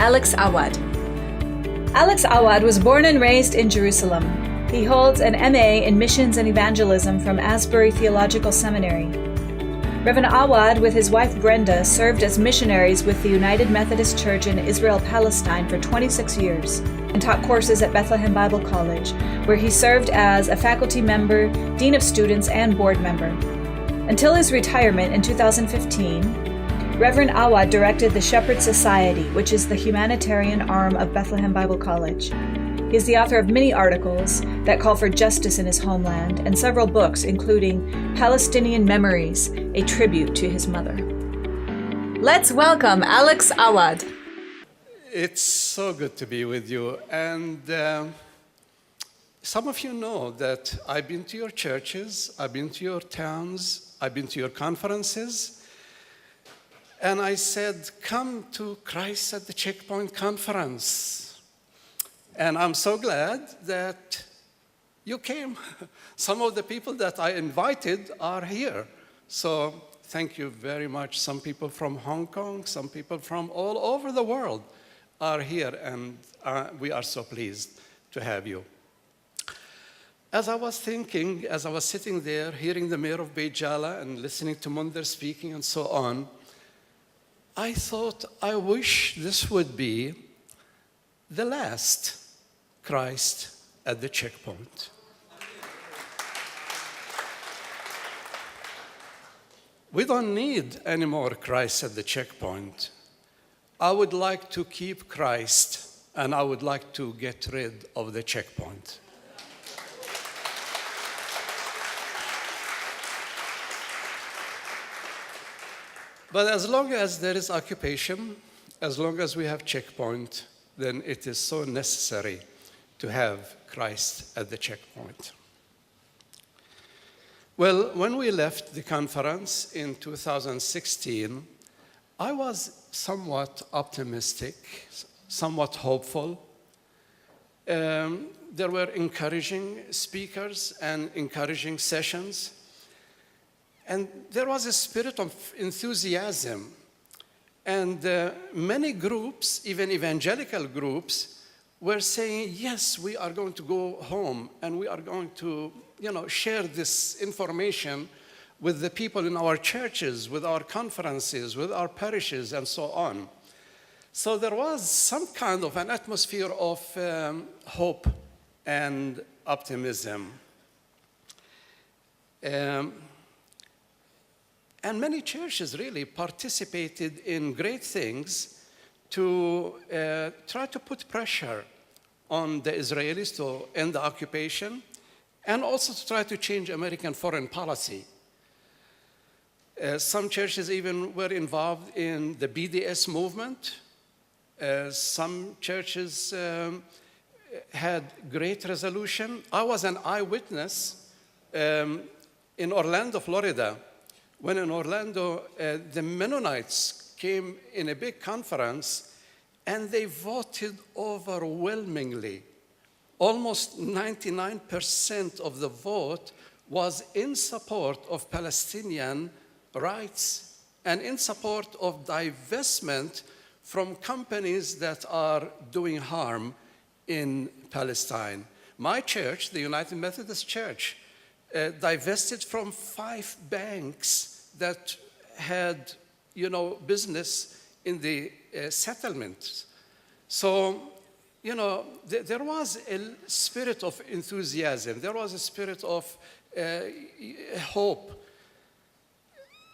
Alex Awad. Alex Awad was born and raised in Jerusalem. He holds an MA in Missions and Evangelism from Asbury Theological Seminary. Reverend Awad, with his wife Brenda, served as missionaries with the United Methodist Church in Israel, Palestine for 26 years and taught courses at Bethlehem Bible College, where he served as a faculty member, dean of students, and board member. Until his retirement in 2015, Reverend Awad directed the Shepherd Society, which is the humanitarian arm of Bethlehem Bible College. He is the author of many articles that call for justice in his homeland and several books, including Palestinian Memories, a tribute to his mother. Let's welcome Alex Awad. It's so good to be with you. And some of you know that I've been to your churches, I've been to your towns, I've been to your conferences. And I said, come to Christ at the Checkpoint Conference. And I'm so glad that you came. Some of the people that I invited are here. So thank you very much. Some people from Hong Kong, some people from all over the world are here, and we are so pleased to have you. As I was thinking, as I was sitting there, hearing the mayor of Beit Jala and listening to Munder speaking and so on, I thought, I wish this would be the last Christ at the checkpoint. We don't need any more Christ at the checkpoint. I would like to keep Christ, and I would like to get rid of the checkpoint. But as long as there is occupation, as long as we have checkpoint, then it is so necessary to have Christ at the checkpoint. Well, when we left the conference in 2016, I was somewhat optimistic, somewhat hopeful. There were encouraging speakers and encouraging sessions. And there was a spirit of enthusiasm. And many groups, even evangelical groups, were saying, yes, we are going to go home and we are going to, share this information with the people in our churches, with our conferences, with our parishes, and so on. So there was some kind of an atmosphere of hope and optimism. And many churches really participated in great things to try to put pressure on the Israelis to end the occupation and also to try to change American foreign policy. Some churches even were involved in the BDS movement. Some churches had great resolution. I was an eyewitness in Orlando, Florida. When in Orlando, the Mennonites came in a big conference, and they voted overwhelmingly. Almost 99% of the vote was in support of Palestinian rights and in support of divestment from companies that are doing harm in Palestine. My church, the United Methodist Church, divested from 5 banks that had, business in the settlements. So, there was a spirit of enthusiasm. There was a spirit of hope.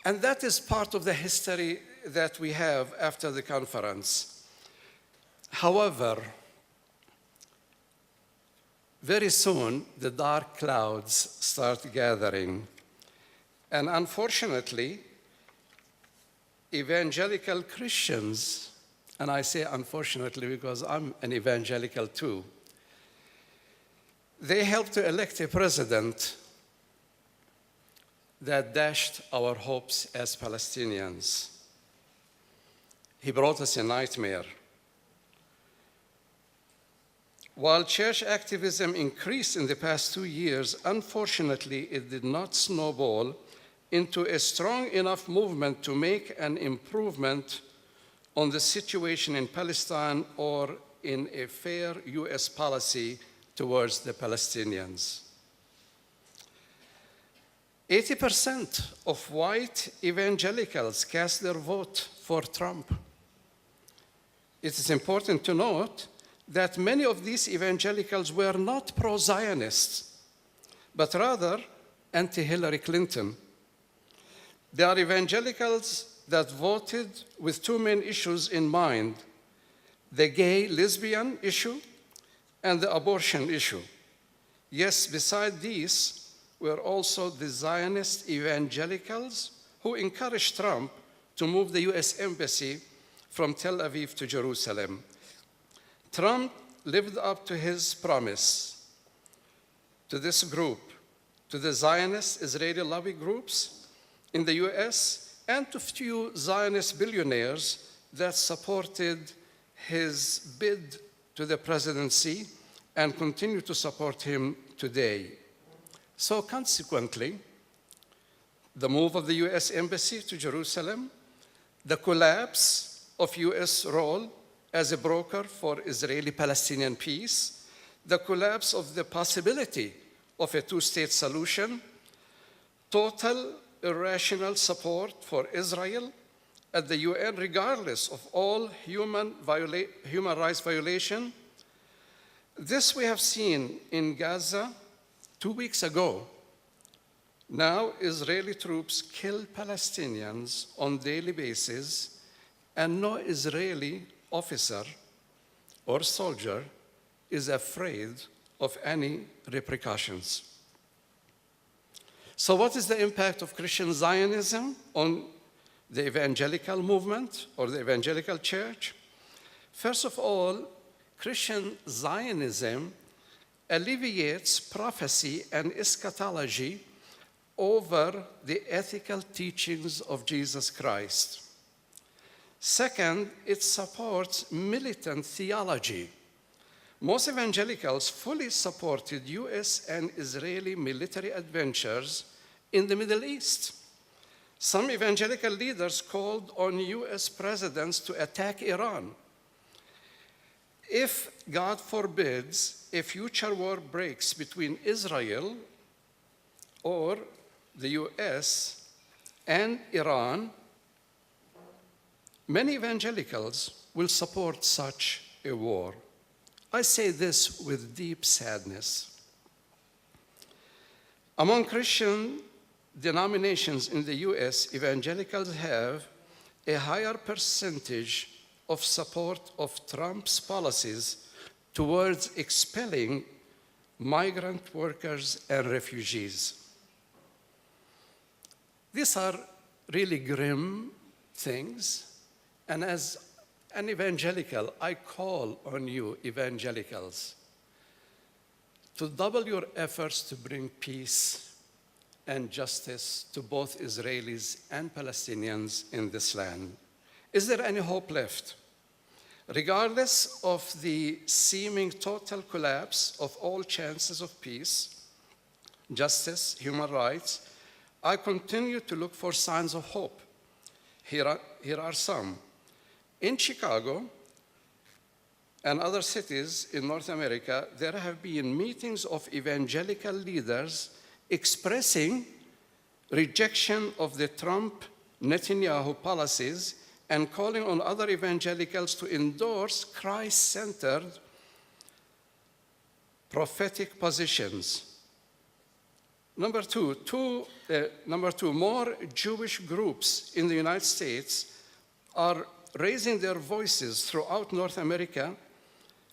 And that is part of the history that we have after the conference. However, very soon, the dark clouds start gathering. And unfortunately, evangelical Christians, and I say unfortunately because I'm an evangelical too, they helped to elect a president that dashed our hopes as Palestinians. He brought us a nightmare. While church activism increased in the past 2 years, unfortunately, it did not snowball into a strong enough movement to make an improvement on the situation in Palestine or in a fair U.S. policy towards the Palestinians. 80% of white evangelicals cast their vote for Trump. It is important to note that many of these evangelicals were not pro-Zionists, but rather anti-Hillary Clinton. They are evangelicals that voted with two main issues in mind: the gay-lesbian issue and the abortion issue. Yes, beside these were also the Zionist evangelicals who encouraged Trump to move the U.S. Embassy from Tel Aviv to Jerusalem. Trump lived up to his promise to this group, to the Zionist Israeli lobby groups in the U.S., and to few Zionist billionaires that supported his bid to the presidency and continue to support him today. So consequently, the move of the U.S. Embassy to Jerusalem, the collapse of U.S. role as a broker for Israeli-Palestinian peace, the collapse of the possibility of a two-state solution, total irrational support for Israel at the UN regardless of all human rights violation. This we have seen in Gaza 2 weeks ago. Now Israeli troops kill Palestinians on a daily basis, and no Israeli officer or soldier is afraid of any repercussions. So what is the impact of Christian Zionism on the evangelical movement or the evangelical church? First of all, Christian Zionism alleviates prophecy and eschatology over the ethical teachings of Jesus Christ. Second, it supports militant theology. Most evangelicals fully supported US and Israeli military adventures in the Middle East. Some evangelical leaders called on US presidents to attack Iran. If, God forbids, a future war breaks between Israel or the US and Iran, many evangelicals will support such a war. I say this with deep sadness. Among Christian denominations in the US, evangelicals have a higher percentage of support of Trump's policies towards expelling migrant workers and refugees. These are really grim things, and as an evangelical, I call on you, evangelicals, to double your efforts to bring peace and justice to both Israelis and Palestinians in this land. Is there any hope left? Regardless of the seeming total collapse of all chances of peace, justice, human rights, I continue to look for signs of hope. Here are some. In Chicago and other cities in North America, there have been meetings of evangelical leaders expressing rejection of the Trump-Netanyahu policies and calling on other evangelicals to endorse Christ-centered prophetic positions. Number two, more Jewish groups in the United States are raising their voices throughout North America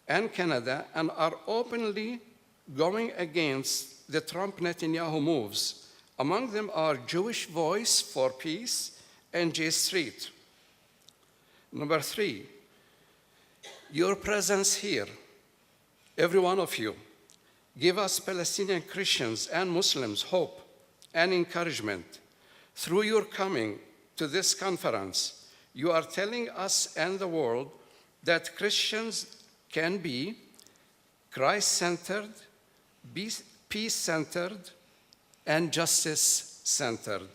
and Canada and are openly going against the Trump-Netanyahu moves. Among them are Jewish Voice for Peace and J Street. Number three, your presence here, every one of you, give us Palestinian Christians and Muslims hope and encouragement. Through your coming to this conference, you are telling us and the world that Christians can be Christ-centered, peace-centered, and justice-centered.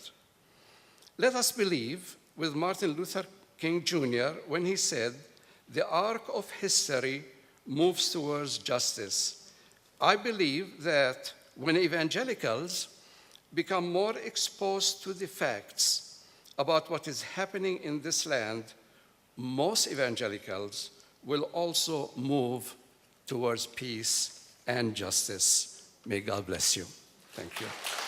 Let us believe with Martin Luther King Jr. when he said, "The arc of history moves towards justice." I believe that when evangelicals become more exposed to the facts about what is happening in this land, most evangelicals will also move towards peace and justice. May God bless you. Thank you.